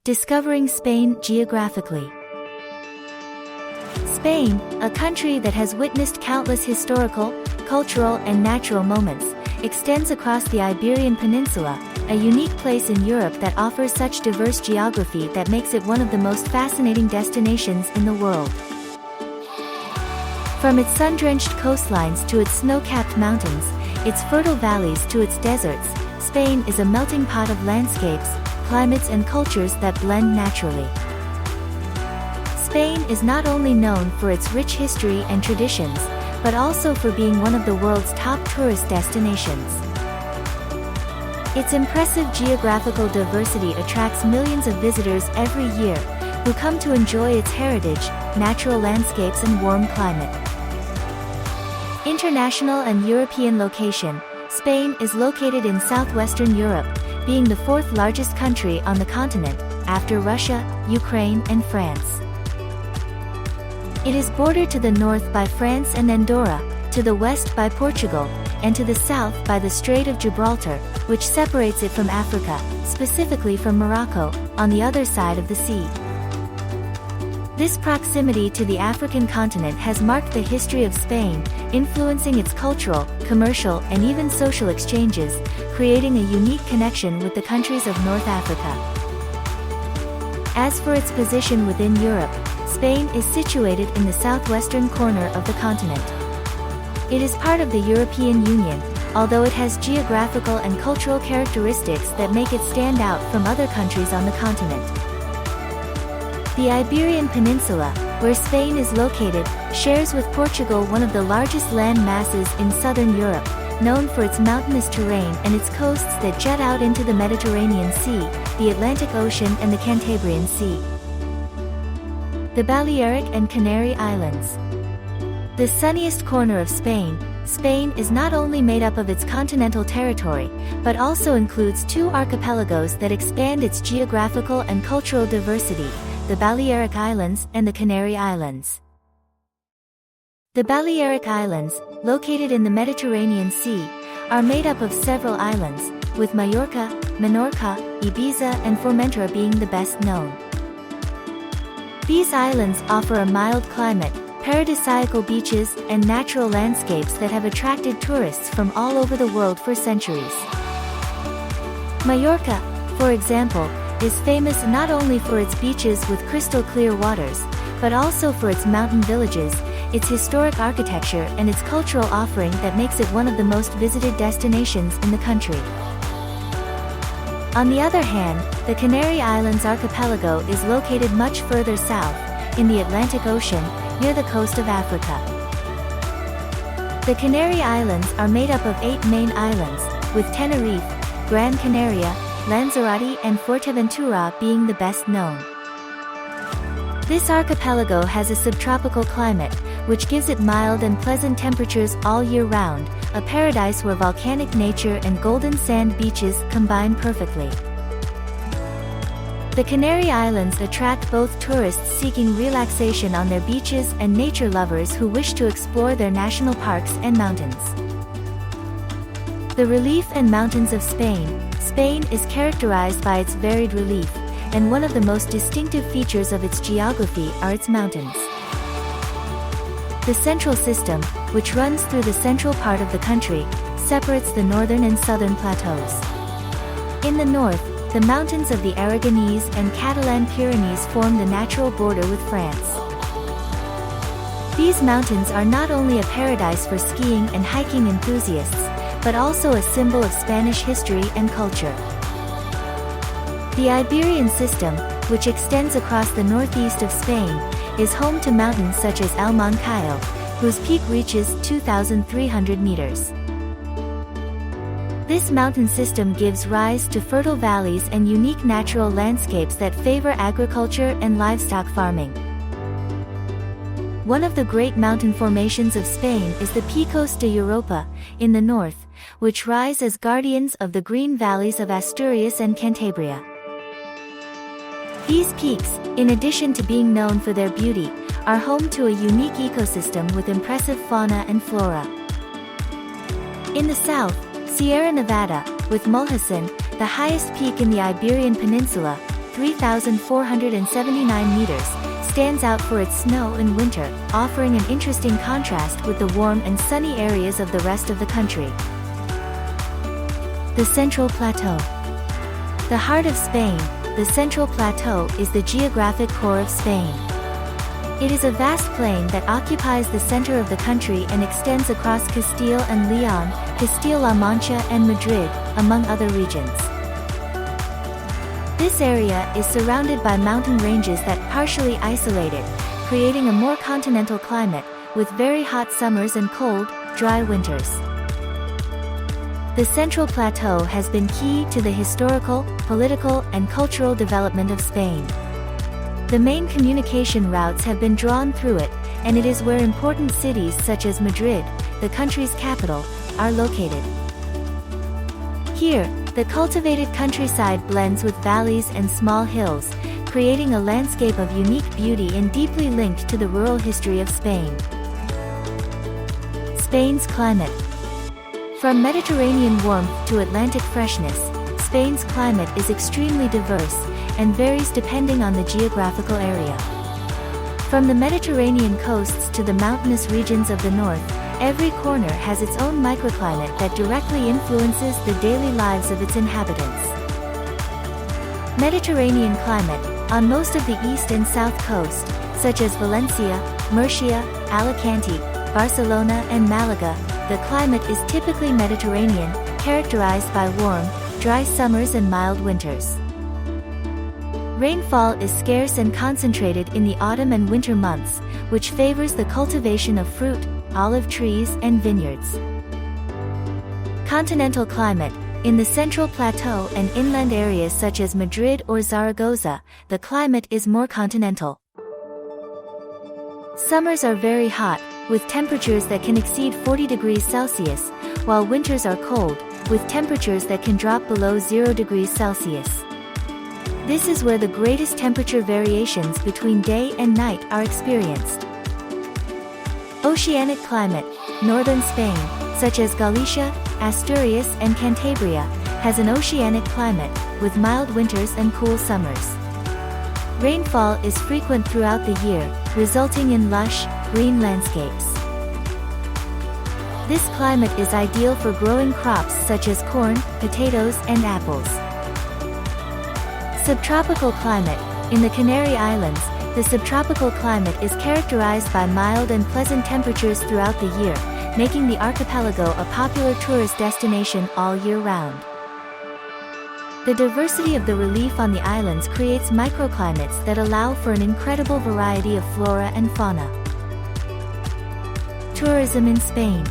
Discovering Spain geographically. Spain, a country that has witnessed countless historical, cultural, and natural moments, extends across the Iberian Peninsula, a unique place in Europe that offers such diverse geography that makes it one of the most fascinating destinations in the world. From its sun-drenched coastlines to its snow-capped mountains, its fertile valleys to its deserts, Spain is a melting pot of landscapes, climates and cultures that blend naturally. Spain is not only known for its rich history and traditions, but also for being one of the world's top tourist destinations. Its impressive geographical diversity attracts millions of visitors every year, who come to enjoy its heritage, natural landscapes and warm climate. International and European location, Spain is located in southwestern Europe, being the fourth largest country on the continent, after Russia, Ukraine and France. It is bordered to the north by France and Andorra, to the west by Portugal, and to the south by the Strait of Gibraltar, which separates it from Africa, specifically from Morocco, on the other side of the sea. This proximity to the African continent has marked the history of Spain, influencing its cultural, commercial, and even social exchanges, creating a unique connection with the countries of North Africa. As for its position within Europe, Spain is situated in the southwestern corner of the continent. It is part of the European Union, although it has geographical and cultural characteristics that make it stand out from other countries on the continent. The Iberian Peninsula, where Spain is located, shares with Portugal one of the largest land masses in southern Europe, known for its mountainous terrain and its coasts that jut out into the Mediterranean Sea, the Atlantic Ocean and the Cantabrian Sea. The Balearic and Canary Islands. The sunniest corner of Spain, Spain is not only made up of its continental territory, but also includes two archipelagos that expand its geographical and cultural diversity, the Balearic Islands and the Canary Islands. The Balearic Islands, located in the Mediterranean Sea, are made up of several islands, with Mallorca, Menorca, Ibiza and Formentera being the best known. These islands offer a mild climate, paradisaical beaches, and natural landscapes that have attracted tourists from all over the world for centuries. Mallorca, for example, is famous not only for its beaches with crystal clear waters, but also for its mountain villages, its historic architecture and its cultural offering that makes it one of the most visited destinations in the country. On the other hand, the Canary Islands archipelago is located much further south, in the Atlantic Ocean, near the coast of Africa. The Canary Islands are made up of 8 main islands, with Tenerife, Gran Canaria, Lanzarote and Fuerteventura being the best known. This archipelago has a subtropical climate, which gives it mild and pleasant temperatures all year round, a paradise where volcanic nature and golden sand beaches combine perfectly. The Canary Islands attract both tourists seeking relaxation on their beaches and nature lovers who wish to explore their national parks and mountains. The relief and mountains of Spain. Spain is characterized by its varied relief, and one of the most distinctive features of its geography are its mountains. The Central System, which runs through the central part of the country, separates the northern and southern plateaus. In the north, the mountains of the Aragonese and Catalan Pyrenees form the natural border with France. These mountains are not only a paradise for skiing and hiking enthusiasts, but also a symbol of Spanish history and culture. The Iberian System, which extends across the northeast of Spain, is home to mountains such as El Moncayo, whose peak reaches 2,300 meters. This mountain system gives rise to fertile valleys and unique natural landscapes that favor agriculture and livestock farming. One of the great mountain formations of Spain is the Picos de Europa, in the north, which rise as guardians of the green valleys of Asturias and Cantabria. These peaks, in addition to being known for their beauty, are home to a unique ecosystem with impressive fauna and flora. In the south, Sierra Nevada, with Mulhacén, the highest peak in the Iberian Peninsula, 3,479 meters, stands out for its snow in winter, offering an interesting contrast with the warm and sunny areas of the rest of the country. The Central Plateau. The heart of Spain, the Central Plateau is the geographic core of Spain. It is a vast plain that occupies the center of the country and extends across Castile and Leon, Castilla-La Mancha and Madrid, among other regions. This area is surrounded by mountain ranges that partially isolate it, creating a more continental climate, with very hot summers and cold, dry winters. The Central Plateau has been key to the historical, political, and cultural development of Spain. The main communication routes have been drawn through it, and it is where important cities such as Madrid, the country's capital, are located. Here, the cultivated countryside blends with valleys and small hills, creating a landscape of unique beauty and deeply linked to the rural history of Spain. Spain's climate. From Mediterranean warmth to Atlantic freshness, Spain's climate is extremely diverse, and varies depending on the geographical area. From the Mediterranean coasts to the mountainous regions of the north, every corner has its own microclimate that directly influences the daily lives of its inhabitants. Mediterranean climate. On most of the east and south coast, such as Valencia, Murcia, Alicante, Barcelona and Malaga, the climate is typically Mediterranean, characterized by warm, dry summers and mild winters. Rainfall is scarce and concentrated in the autumn and winter months, which favors the cultivation of fruit, olive trees and vineyards. Continental climate. In the Central Plateau and inland areas such as Madrid or Zaragoza, the climate is more continental. Summers are very hot, with temperatures that can exceed 40 degrees Celsius, while winters are cold, with temperatures that can drop below 0 degrees Celsius. This is where the greatest temperature variations between day and night are experienced. Oceanic climate. Northern Spain, such as Galicia, Asturias and Cantabria, has an oceanic climate, with mild winters and cool summers. Rainfall is frequent throughout the year, resulting in lush, green landscapes. This climate is ideal for growing crops such as corn, potatoes and apples. Subtropical climate. In the Canary Islands, the subtropical climate is characterized by mild and pleasant temperatures throughout the year, making the archipelago a popular tourist destination all year round. The diversity of the relief on the islands creates microclimates that allow for an incredible variety of flora and fauna. Tourism in Spain.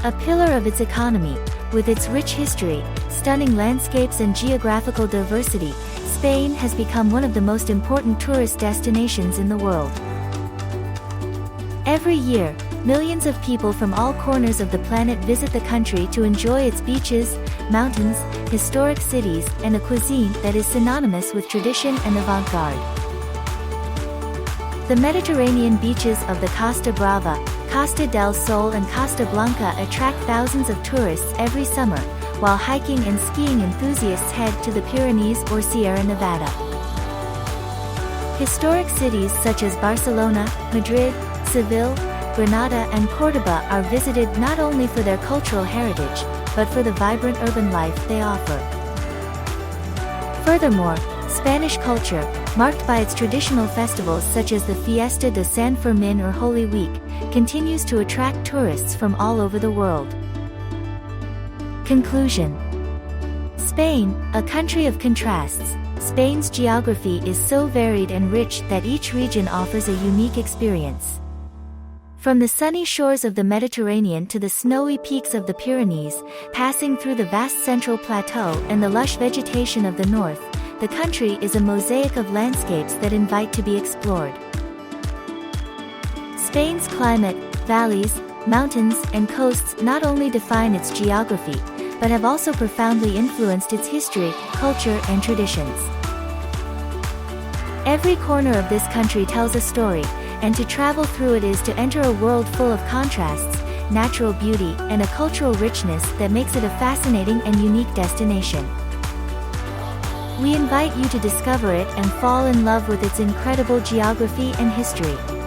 A pillar of its economy, with its rich history, stunning landscapes and geographical diversity, Spain has become one of the most important tourist destinations in the world. Every year, millions of people from all corners of the planet visit the country to enjoy its beaches, mountains, historic cities, and a cuisine that is synonymous with tradition and avant-garde. The Mediterranean beaches of the Costa Brava, Costa del Sol and Costa Blanca attract thousands of tourists every summer, while hiking and skiing enthusiasts head to the Pyrenees or Sierra Nevada. Historic cities such as Barcelona, Madrid, Seville, Granada and Córdoba are visited not only for their cultural heritage, but for the vibrant urban life they offer. Furthermore, Spanish culture, marked by its traditional festivals such as the Fiesta de San Fermín or Holy Week, continues to attract tourists from all over the world. Conclusion. Spain, a country of contrasts. Spain's geography is so varied and rich that each region offers a unique experience. From the sunny shores of the Mediterranean to the snowy peaks of the Pyrenees, passing through the vast Central Plateau and the lush vegetation of the north, the country is a mosaic of landscapes that invite to be explored. Spain's climate, valleys, mountains, and coasts not only define its geography, but have also profoundly influenced its history, culture, and traditions. Every corner of this country tells a story, and to travel through it is to enter a world full of contrasts, natural beauty, and a cultural richness that makes it a fascinating and unique destination. We invite you to discover it and fall in love with its incredible geography and history.